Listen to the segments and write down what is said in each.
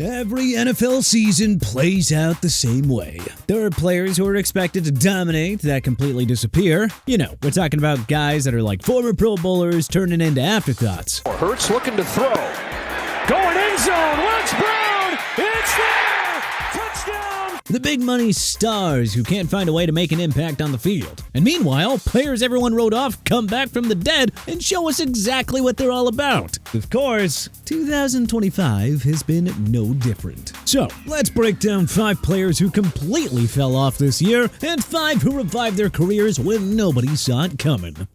Every NFL season plays out the same way. There are players who are expected to dominate that completely disappear. You know, we're talking about guys that are like former Pro Bowlers turning into afterthoughts. Hurts looking to throw. Going end zone. Wentz Brown. It's there. Touchdown. The big money stars who can't find a way to make an impact on the field. And meanwhile, players everyone wrote off come back from the dead and show us exactly what they're all about. Of course, 2025 has been no different. So, let's break down 5 players who completely fell off this year and 5 who revived their careers when nobody saw it coming.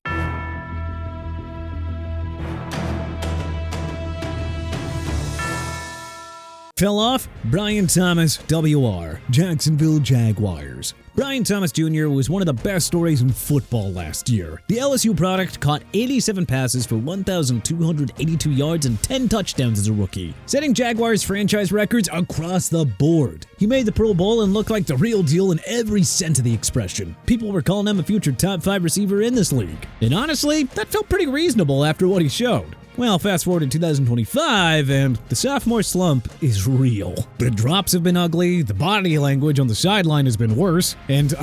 Fell off? Brian Thomas, WR, Jacksonville Jaguars. Brian Thomas Jr. was one of the best stories in football last year. The LSU product caught 87 passes for 1,282 yards and 10 touchdowns as a rookie, setting Jaguars franchise records across the board. He made the Pro Bowl and looked like the real deal in every sense of the expression. People were calling him a future top 5 receiver in this league. And honestly, that felt pretty reasonable after what he showed. Well, fast forward to 2025, and the sophomore slump is real. The drops have been ugly, the body language on the sideline has been worse, and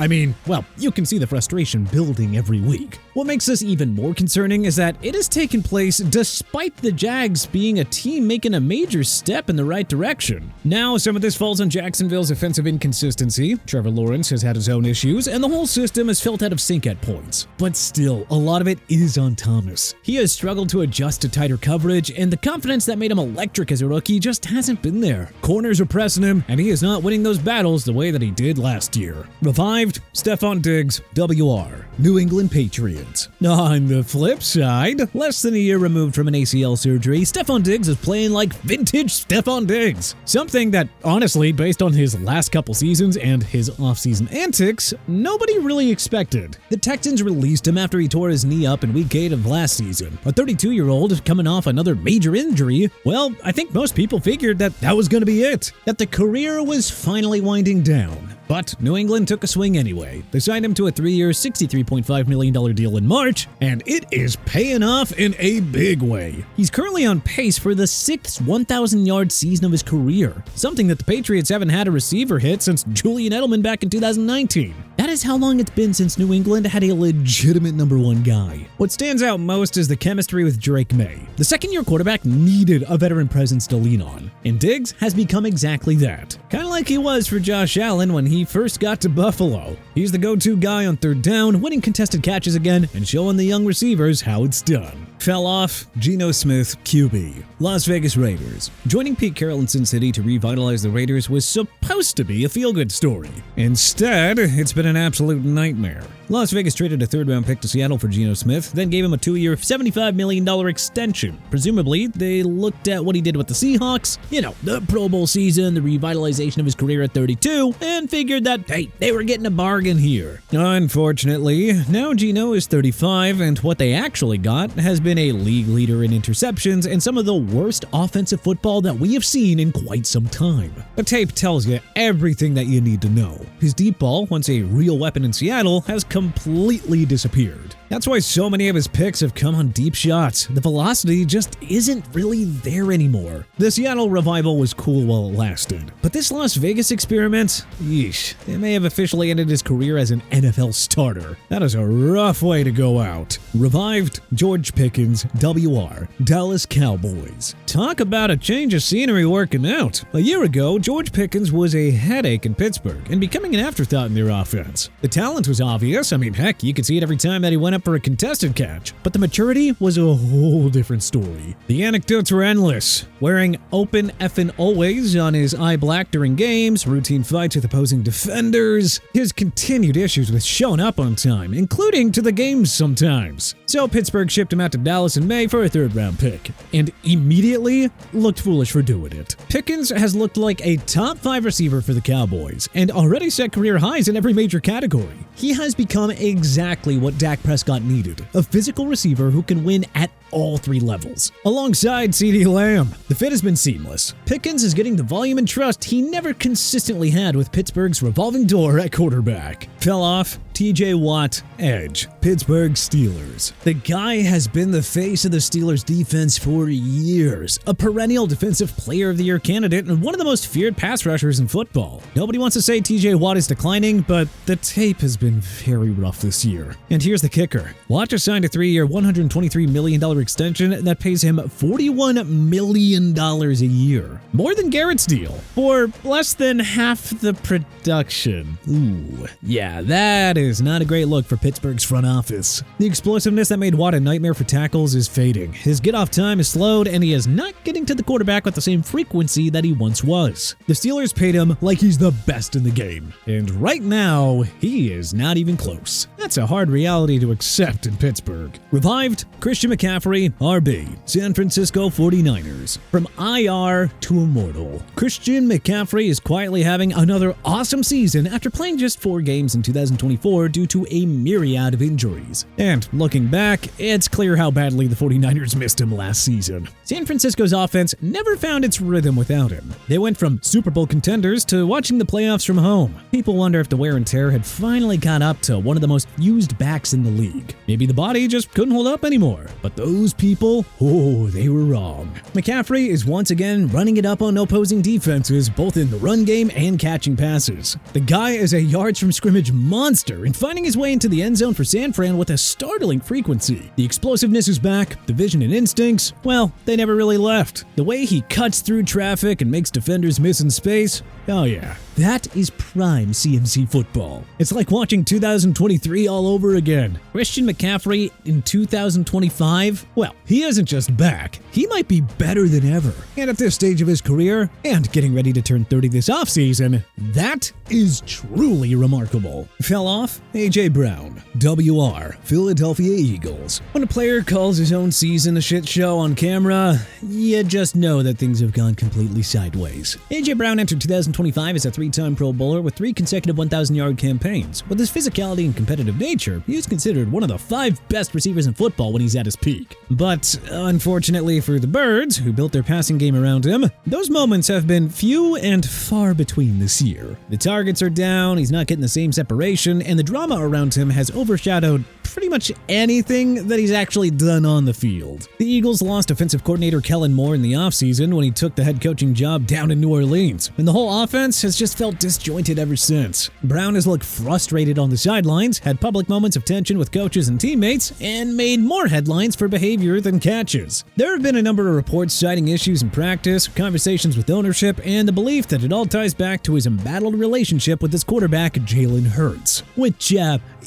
you can see the frustration building every week. What makes this even more concerning is that it has taken place despite the Jags being a team making a major step in the right direction. Now, some of this falls on Jacksonville's offensive inconsistency. Trevor Lawrence has had his own issues, and the whole system has felt out of sync at points. But still, a lot of it is on Thomas. He has struggled to adjust to tighter coverage, and the confidence that made him electric as a rookie just hasn't been there. Corners are pressing him, and he is not winning those battles the way that he did last year. Revived? Stefon Diggs, WR, New England Patriots. On the flip side, less than a year removed from an ACL surgery, Stefon Diggs is playing like vintage Stefon Diggs. Something that, honestly, based on his last couple seasons and his offseason antics, nobody really expected. The Texans released him after he tore his knee up in Week 8 of last season. A 32-year-old coming off another major injury, well, I think most people figured that was going to be it, that the career was finally winding down. But New England took a swing anyway. They signed him to a 3-year, $63.5 million deal in March, and it is paying off in a big way. He's currently on pace for the 6th 1,000-yard season of his career, something that the Patriots haven't had a receiver hit since Julian Edelman back in 2019. That is how long it's been since New England had a legitimate number 1 guy. What stands out most is the chemistry with Drake May. The second-year quarterback needed a veteran presence to lean on, and Diggs has become exactly that. Kind of like he was for Josh Allen when he first got to Buffalo. He's the go-to guy on 3rd down, winning contested catches again, and showing the young receivers how it's done. Fell off? Geno Smith, QB. Las Vegas Raiders. Joining Pete Carroll in Sin City to revitalize the Raiders was supposed to be a feel-good story. Instead, it's been an absolute nightmare. Las Vegas traded a 3rd-round pick to Seattle for Geno Smith, then gave him a 2-year, $75 million extension. Presumably, they looked at what he did with the Seahawks, the Pro Bowl season, the revitalization of his career at 32, and figured that, hey, they were getting a bargain here. Unfortunately, now Geno is 35, and what they actually got has been a league leader in interceptions and some of the worst offensive football that we have seen in quite some time. The tape tells you everything that you need to know. His deep ball, once a real weapon in Seattle, has completely disappeared. That's why so many of his picks have come on deep shots. The velocity just isn't really there anymore. The Seattle revival was cool while it lasted, but this Las Vegas experiment, yeesh, it may have officially ended his career as an NFL starter. That is a rough way to go out. Revived? George Pickens, WR, Dallas Cowboys. Talk about a change of scenery working out. A year ago, George Pickens was a headache in Pittsburgh and becoming an afterthought in their offense. The talent was obvious. Heck, you could see it every time that he went up for a contested catch. But the maturity was a whole different story. The anecdotes were endless. Wearing open effing always on his eye black during games, routine fights with opposing defenders, his continued issues with showing up on time, including to the games sometimes. So Pittsburgh shipped him out to Dallas in May for a 3rd-round pick, and immediately looked foolish for doing it. Pickens has looked like a top 5 receiver for the Cowboys, and already set career highs in every major category. He has become exactly what Dak Prescott needed, a physical receiver who can win at all 3 levels. Alongside CeeDee Lamb, the fit has been seamless. Pickens is getting the volume and trust he never consistently had with Pittsburgh's revolving door at quarterback. Fell off, TJ Watt, edge, Pittsburgh Steelers. The guy has been the face of the Steelers defense for years, a perennial defensive player of the year candidate and one of the most feared pass rushers in football. Nobody wants to say TJ Watt is declining, but the tape has been very rough this year. And here's the kicker. Watt just signed a 3-year, $123 million extension that pays him $41 million a year. More than Garrett's deal, for less than half the production. Ooh, yeah, that is not a great look for Pittsburgh's front office. The explosiveness that made Watt a nightmare for tackles is fading. His get-off time is slowed, and he is not getting to the quarterback with the same frequency that he once was. The Steelers paid him like he's the best in the game, and right now, he is not even close. That's a hard reality to accept in Pittsburgh. Revived Christian McCaffrey, RB, San Francisco 49ers. From IR to immortal, Christian McCaffrey is quietly having another awesome season after playing just 4 games in 2024 due to a myriad of injuries. And looking back, it's clear how badly the 49ers missed him last season. San Francisco's offense never found its rhythm without him. They went from Super Bowl contenders to watching the playoffs from home. People wonder if the wear and tear had finally caught up to one of the most used backs in the league. Maybe the body just couldn't hold up anymore. But those people, oh, they were wrong. McCaffrey is once again running it up on opposing defenses, both in the run game and catching passes. The guy is a yards from scrimmage monster and finding his way into the end zone for San Fran with a startling frequency. The explosiveness is back, the vision and instincts, well, they never really left. The way he cuts through traffic and makes defenders miss in space, oh yeah, that is prime CMC football. It's like watching 2023 all over again. Christian McCaffrey in 2025? Well, he isn't just back, he might be better than ever. And at this stage of his career, and getting ready to turn 30 this offseason, that is truly remarkable. Fell off? A.J. Brown, WR, Philadelphia Eagles. When a player calls his own season a shit show on camera, you just know that things have gone completely sideways. A.J. Brown entered 2025 as a 3-time Pro Bowler with 3 consecutive 1,000-yard campaigns. With his physicality and competitive nature, he is considered one of the 5 best receivers in football when he's at his peak. But unfortunately for the Birds, who built their passing game around him, those moments have been few and far between this year. The targets are down, he's not getting the same separation, and the drama around him has overshadowed pretty much anything that he's actually done on the field. The Eagles lost offensive coordinator Kellen Moore in the offseason when he took the head coaching job down in New Orleans, and the whole offense has just felt disjointed ever since. Brown has looked frustrated on the sidelines, had public moments of tension with coaches and teammates, and made more headlines for behavior than catches. There have been a number of reports citing issues in practice, conversations with ownership, and the belief that it all ties back to his embattled relationship with his quarterback Jalen Hurts, which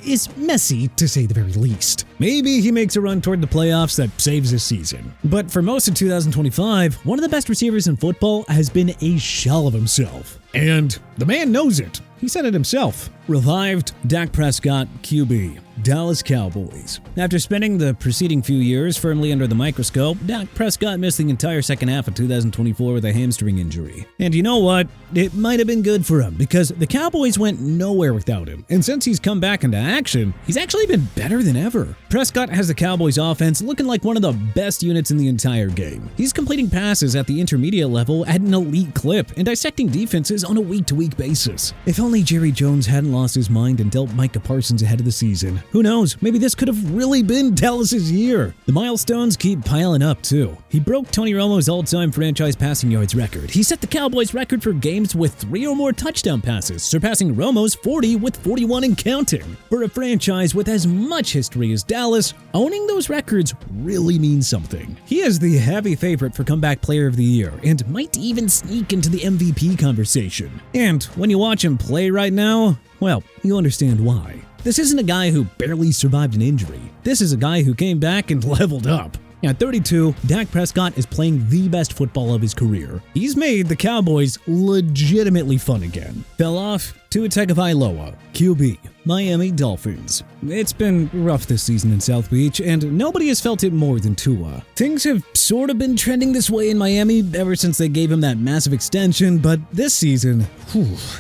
is messy to say the very least. Maybe he makes a run toward the playoffs that saves his season. But for most of 2025, one of the best receivers in football has been a shell of himself. And the man knows it. He said it himself. Revived Dak Prescott, QB, Dallas Cowboys. After spending the preceding few years firmly under the microscope, Dak Prescott missed the entire second half of 2024 with a hamstring injury. And you know what? It might have been good for him because the Cowboys went nowhere without him. And since he's come back into action, he's actually been better than ever. Prescott has the Cowboys offense looking like one of the best units in the entire game. He's completing passes at the intermediate level at an elite clip and dissecting defenses on a week-to-week basis. If only Jerry Jones hadn't lost his mind and dealt Micah Parsons ahead of the season. Who knows, maybe this could have really been Dallas's year. The milestones keep piling up too. He broke Tony Romo's all-time franchise passing yards record. He set the Cowboys record for games with 3 or more touchdown passes, surpassing Romo's 40 with 41 and counting. For a franchise with as much history as Dallas, owning those records really means something. He is the heavy favorite for comeback player of the year and might even sneak into the MVP conversation. And when you watch him play right now, well, you understand why. This isn't a guy who barely survived an injury. This is a guy who came back and leveled up. At 32, Dak Prescott is playing the best football of his career. He's made the Cowboys legitimately fun again. Fell off Tua Tagovailoa, QB, Miami Dolphins. It's been rough this season in South Beach, and nobody has felt it more than Tua. Things have sort of been trending this way in Miami ever since they gave him that massive extension, but this season,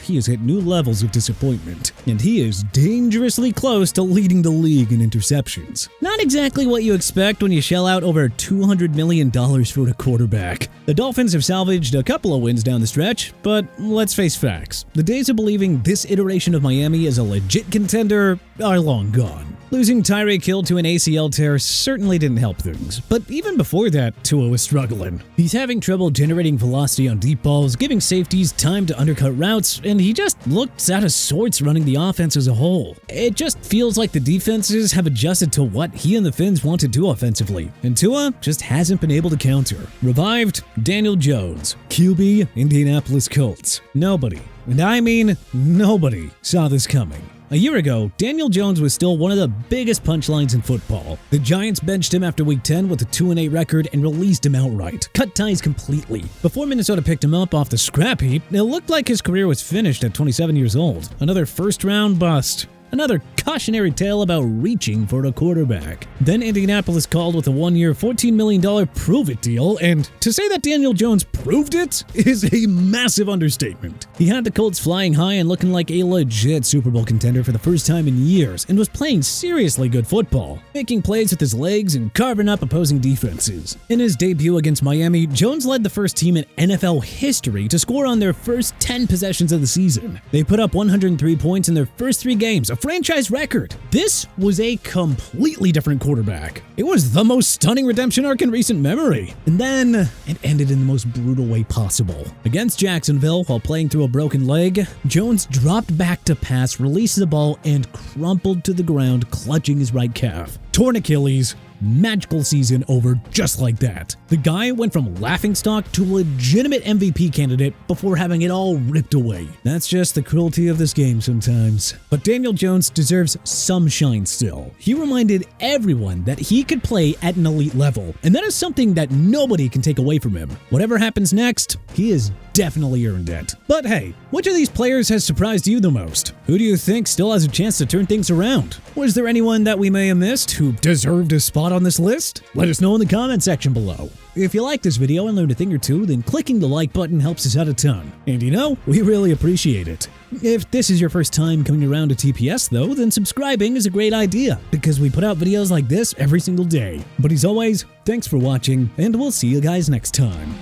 he has hit new levels of disappointment, and he is dangerously close to leading the league in interceptions. Not exactly what you expect when you shell out over $200 million for a quarterback. The Dolphins have salvaged a couple of wins down the stretch, but let's face facts. The days of believing this iteration of Miami is a legit contender are long gone. Losing Tyreek Hill to an ACL tear certainly didn't help things, but even before that, Tua was struggling. He's having trouble generating velocity on deep balls, giving safeties time to undercut routes, and he just looks out of sorts running the offense as a whole. It just feels like the defenses have adjusted to what he and the Fins want to do offensively, and Tua just hasn't been able to counter. Revived Daniel Jones, QB, Indianapolis Colts. Nobody, and I mean nobody, saw this coming. A year ago, Daniel Jones was still one of the biggest punchlines in football. The Giants benched him after Week 10 with a 2-8 record and released him outright, cut ties completely. Before Minnesota picked him up off the scrap heap, it looked like his career was finished at 27 years old. Another first-round bust. Another cautionary tale about reaching for a quarterback. Then Indianapolis called with a one-year, $14 million prove-it deal, and to say that Daniel Jones proved it is a massive understatement. He had the Colts flying high and looking like a legit Super Bowl contender for the first time in years, and was playing seriously good football, making plays with his legs and carving up opposing defenses. In his debut against Miami, Jones led the first team in NFL history to score on their first 10 possessions of the season. They put up 103 points in their first 3 games, a franchise record. This was a completely different quarterback. It was the most stunning redemption arc in recent memory. And then it ended in the most brutal way possible. Against Jacksonville, while playing through a broken leg, Jones dropped back to pass, released the ball, and crumpled to the ground, clutching his right calf. Torn Achilles. Magical season over just like that. The guy went from laughingstock to legitimate MVP candidate before having it all ripped away. That's just the cruelty of this game sometimes. But Daniel Jones deserves some shine still. He reminded everyone that he could play at an elite level, and that is something that nobody can take away from him. Whatever happens next, he has definitely earned it. But hey, which of these players has surprised you the most? Who do you think still has a chance to turn things around? Was there anyone that we may have missed who deserved a spot on this list? Let us know in the comment section below. If you liked this video and learned a thing or two, then clicking the like button helps us out a ton. And you know, we really appreciate it. If this is your first time coming around to TPS though, then subscribing is a great idea, because we put out videos like this every single day. But as always, thanks for watching, and we'll see you guys next time.